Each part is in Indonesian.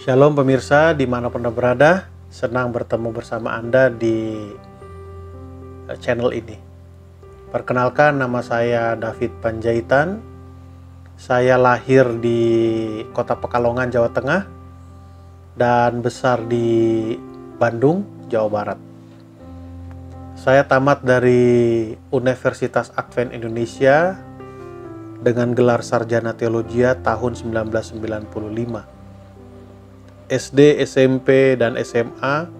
Shalom pemirsa dimanapun Anda berada, senang bertemu bersama Anda di channel ini. Perkenalkan, nama saya David Panjaitan. Saya lahir di kota Pekalongan, Jawa Tengah dan besar di Bandung, Jawa Barat. Saya tamat dari Universitas Advent Indonesia dengan gelar Sarjana Teologia tahun 1995. SD, SMP, dan SMA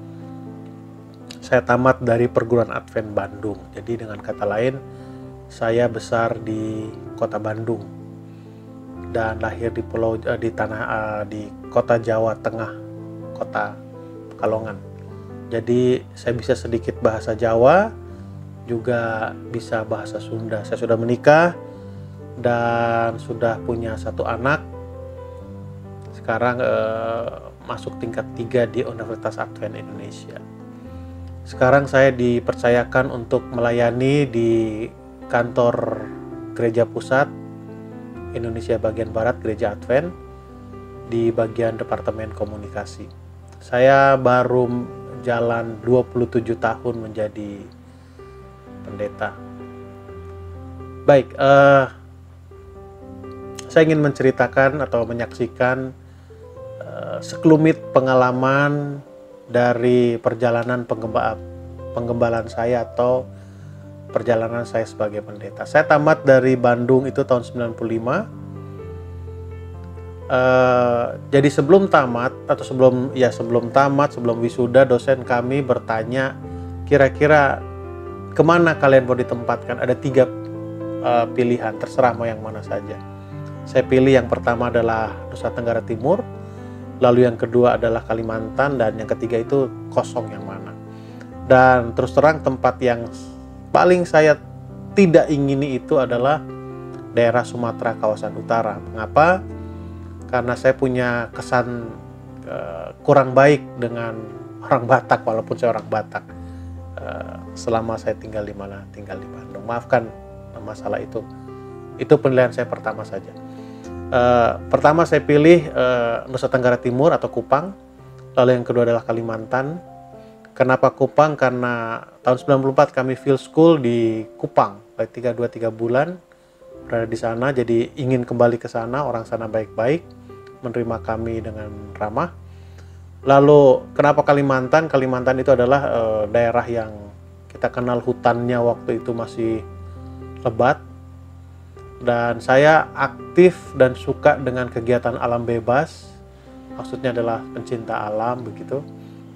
saya tamat dari Perguruan Advent Bandung. Jadi dengan kata lain, saya besar di kota Bandung dan lahir di di kota Jawa Tengah, kota Pekalongan. Jadi saya bisa sedikit bahasa Jawa, juga bisa bahasa Sunda. Saya sudah menikah dan sudah punya satu anak. Sekarang masuk tingkat 3 di Universitas Advent Indonesia. Sekarang saya dipercayakan untuk melayani di kantor Gereja Pusat Indonesia bagian Barat, Gereja Advent, di bagian Departemen Komunikasi. Saya baru jalan 27 tahun menjadi pendeta. Baik, saya ingin menceritakan atau menyaksikan sekelumit pengalaman dari perjalanan penggembalaan saya atau perjalanan saya sebagai pendeta. Saya tamat dari Bandung itu tahun 95. Jadi sebelum tamat atau sebelum wisuda, dosen kami bertanya, kira-kira kemana kalian mau ditempatkan? Ada 3 pilihan, terserah mau yang mana saja. Saya pilih yang pertama adalah Nusa Tenggara Timur, lalu yang kedua adalah Kalimantan, dan yang ketiga itu kosong yang mana. Dan terus terang tempat yang paling saya tidak ingini itu adalah daerah Sumatera kawasan utara. Mengapa? Karena saya punya kesan kurang baik dengan orang Batak, walaupun saya orang Batak. Selama saya tinggal di Bandung. Maafkan masalah itu. Itu penilaian saya pertama saja. Pertama saya pilih Nusa Tenggara Timur atau Kupang, lalu yang kedua adalah Kalimantan. Kenapa Kupang? Karena tahun 94 kami field school di Kupang, 3 bulan berada di sana, jadi ingin kembali ke sana. Orang sana baik-baik, menerima kami dengan ramah. Lalu kenapa Kalimantan? Kalimantan itu adalah daerah yang kita kenal hutannya waktu itu masih lebat. Dan saya aktif dan suka dengan kegiatan alam bebas, maksudnya adalah pencinta alam begitu.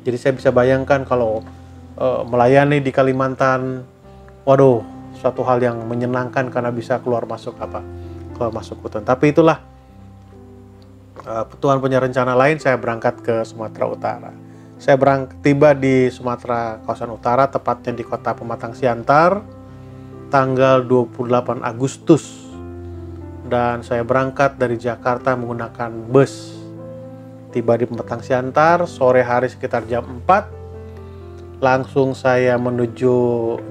Jadi saya bisa bayangkan kalau melayani di Kalimantan, waduh, suatu hal yang menyenangkan karena bisa keluar masuk hutan. Tapi itulah, Tuhan punya rencana lain. Saya berangkat ke Sumatera Utara. Saya tiba di Sumatera kawasan utara, tepatnya di kota Pematang Siantar, tanggal 28 Agustus. Dan saya berangkat dari Jakarta menggunakan bus. Tiba di Pematang Siantar sore hari sekitar jam 4. Langsung saya menuju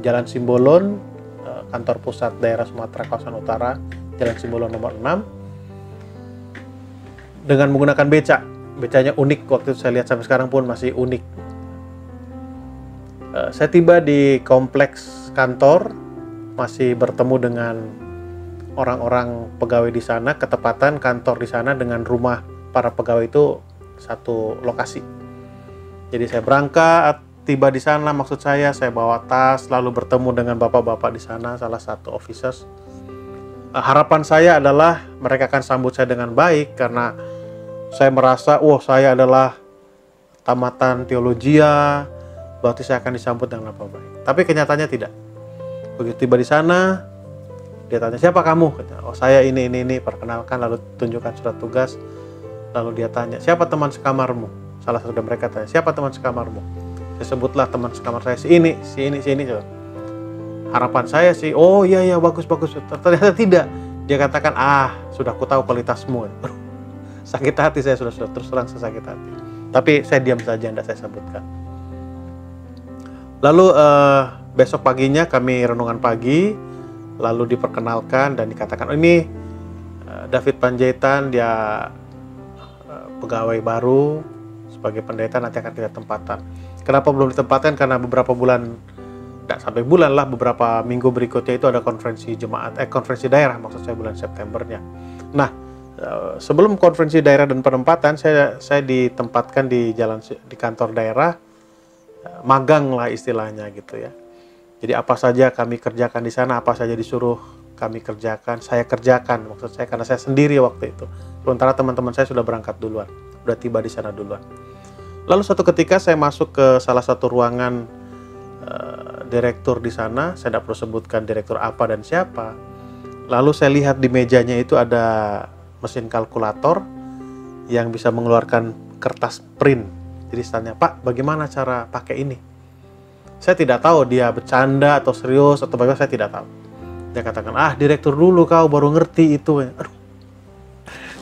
Jalan Simbolon, kantor pusat daerah Sumatera kawasan utara, Jalan Simbolon nomor 6. Dengan menggunakan beca. Becanya unik, waktu itu saya lihat sampai sekarang pun masih unik. Saya tiba di kompleks kantor, masih bertemu dengan orang-orang pegawai di sana. Ketepatan kantor di sana dengan rumah para pegawai itu satu lokasi. Jadi saya berangkat, tiba di sana, maksud saya bawa tas, lalu bertemu dengan bapak-bapak di sana, salah satu officers. Harapan saya adalah mereka akan sambut saya dengan baik, karena saya merasa, saya adalah tamatan teologia, berarti saya akan disambut dengan apa baik. Tapi kenyataannya tidak. Begitu tiba di sana, dia tanya, siapa kamu? Saya ini, perkenalkan, lalu tunjukkan surat tugas. Lalu dia tanya, siapa teman sekamarmu? Salah satu dari mereka tanya, siapa teman sekamarmu? Saya sebutlah teman sekamar saya, si ini. Harapan saya sih, iya, bagus. Ternyata tidak. Dia katakan, sudah ku tahu kualitasmu. Sakit hati saya, sudah terus terang saya sakit hati. Tapi saya diam saja, tidak saya sebutkan. Lalu besok paginya kami renungan pagi, lalu diperkenalkan dan dikatakan, ini David Panjaitan, dia pegawai baru sebagai pendeta, nanti akan kita tempatkan. Kenapa belum ditempatkan? Karena beberapa bulan, tidak sampai bulan lah, beberapa minggu berikutnya itu ada konferensi jemaat, konferensi daerah, maksud saya bulan Septembernya. Nah, sebelum konferensi daerah dan penempatan, saya ditempatkan di kantor daerah, magang lah istilahnya gitu ya. Jadi apa saja kami kerjakan di sana, apa saja disuruh kami kerjakan, saya kerjakan, maksud saya, karena saya sendiri waktu itu. Sementara teman-teman saya sudah berangkat duluan, sudah tiba di sana duluan. Lalu suatu ketika saya masuk ke salah satu ruangan direktur di sana, saya tidak perlu sebutkan direktur apa dan siapa. Lalu saya lihat di mejanya itu ada mesin kalkulator yang bisa mengeluarkan kertas print. Jadi saya tanya, Pak, bagaimana cara pakai ini? Saya tidak tahu dia bercanda atau serius atau bagaimana, saya tidak tahu. Dia katakan, direktur dulu kau baru ngerti itu. Aduh,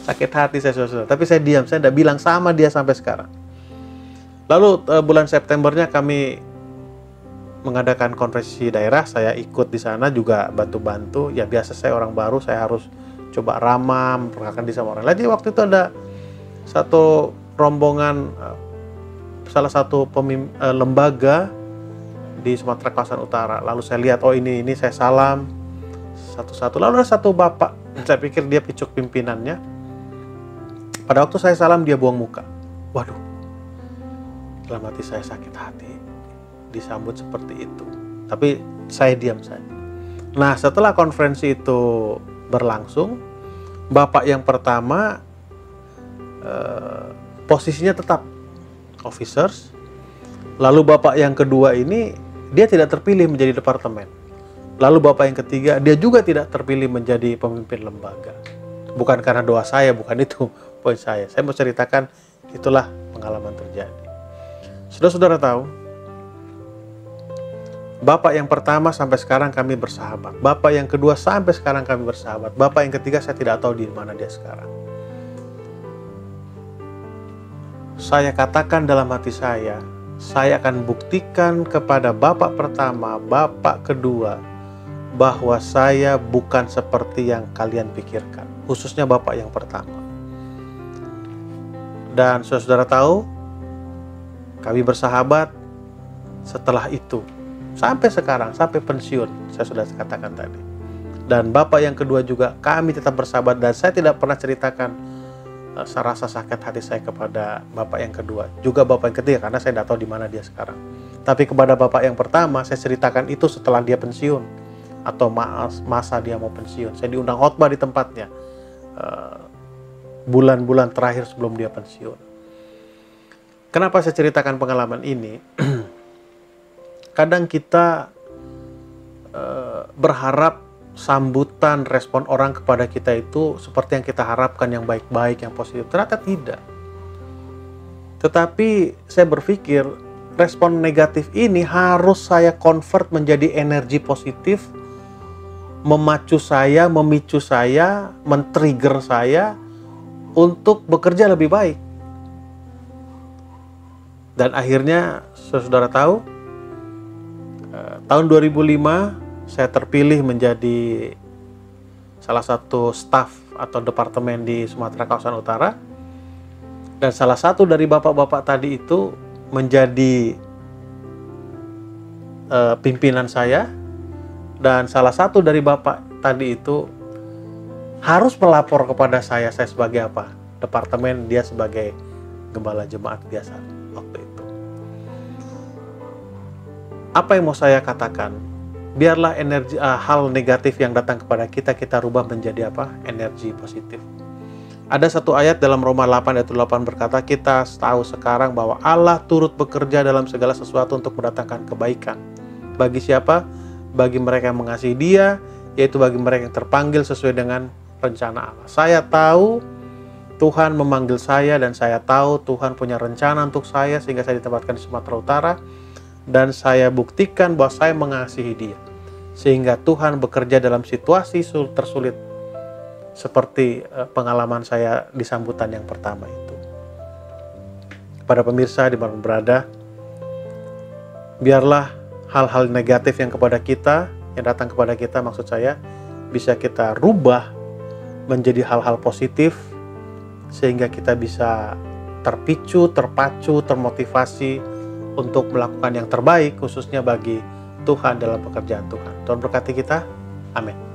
sakit hati saya saudara. Tapi saya diam, saya tidak bilang sama dia sampai sekarang. Lalu bulan Septembernya kami mengadakan konferensi daerah, saya ikut di sana juga bantu-bantu. Ya biasa, saya orang baru, saya harus coba ramah, memperkenalkan diri sama orang lain. Jadi waktu itu ada satu rombongan, salah satu lembaga di Sumatera Kawasan Utara. Lalu saya lihat, oh ini saya salam satu-satu. Lalu ada satu bapak, saya pikir dia picuk pimpinannya. Pada waktu saya salam, dia buang muka. Waduh, dalam hati saya sakit hati disambut seperti itu. Tapi saya diam saja. Nah, setelah konferensi itu berlangsung, bapak yang pertama posisinya tetap officers. Lalu bapak yang kedua ini dia tidak terpilih menjadi departemen. Lalu bapak yang ketiga dia juga tidak terpilih menjadi pemimpin lembaga. Bukan karena doa saya, bukan itu poin saya. Saya mau ceritakan, itulah pengalaman terjadi. Saudara-saudara tahu, bapak yang pertama sampai sekarang kami bersahabat. Bapak yang kedua sampai sekarang kami bersahabat. Bapak yang ketiga saya tidak tahu di mana dia sekarang. Saya katakan dalam hati saya akan buktikan kepada bapak pertama, bapak kedua, bahwa saya bukan seperti yang kalian pikirkan. Khususnya bapak yang pertama. Dan saudara tahu, kami bersahabat setelah itu. Sampai sekarang, sampai pensiun, saya sudah katakan tadi. Dan bapak yang kedua juga, kami tetap bersahabat. Dan saya tidak pernah ceritakan rasa sakit hati saya kepada bapak yang kedua. Juga bapak yang ketiga, karena saya tidak tahu di mana dia sekarang. Tapi kepada bapak yang pertama, saya ceritakan itu setelah dia pensiun. Atau masa dia mau pensiun. Saya diundang khotbah di tempatnya. Bulan-bulan terakhir sebelum dia pensiun. Kenapa saya ceritakan pengalaman ini? Kadang kita berharap sambutan, respon orang kepada kita itu seperti yang kita harapkan, yang baik-baik, yang positif. Ternyata tidak. Tetapi saya berpikir respon negatif ini harus saya convert menjadi energi positif, memacu saya, memicu saya, men-trigger saya untuk bekerja lebih baik. Dan akhirnya saudara tahu, tahun 2005 saya terpilih menjadi salah satu staf atau departemen di Sumatera Kawasan Utara. Dan salah satu dari bapak-bapak tadi itu menjadi pimpinan saya. Dan salah satu dari bapak tadi itu harus melapor kepada saya sebagai apa? Departemen, dia sebagai gembala jemaat biasa waktu itu. Apa yang mau saya katakan? Biarlah energi hal negatif yang datang kepada kita rubah menjadi apa? Energi positif. Ada satu ayat dalam Roma 8 ayat 8 berkata, kita tahu sekarang bahwa Allah turut bekerja dalam segala sesuatu untuk mendatangkan kebaikan. Bagi siapa? Bagi mereka yang mengasihi Dia, yaitu bagi mereka yang terpanggil sesuai dengan rencana Allah. Saya tahu Tuhan memanggil saya dan saya tahu Tuhan punya rencana untuk saya sehingga saya ditempatkan di Sumatera Utara. Dan saya buktikan bahwa saya mengasihi Dia. Sehingga Tuhan bekerja dalam situasi tersulit seperti pengalaman saya di sambutan yang pertama itu. Para pemirsa di mana berada, biarlah hal-hal negatif yang datang kepada kita, maksud saya, bisa kita rubah menjadi hal-hal positif sehingga kita bisa terpicu, terpacu, termotivasi untuk melakukan yang terbaik, khususnya bagi Tuhan dalam pekerjaan Tuhan. Tuhan berkati kita. Amin.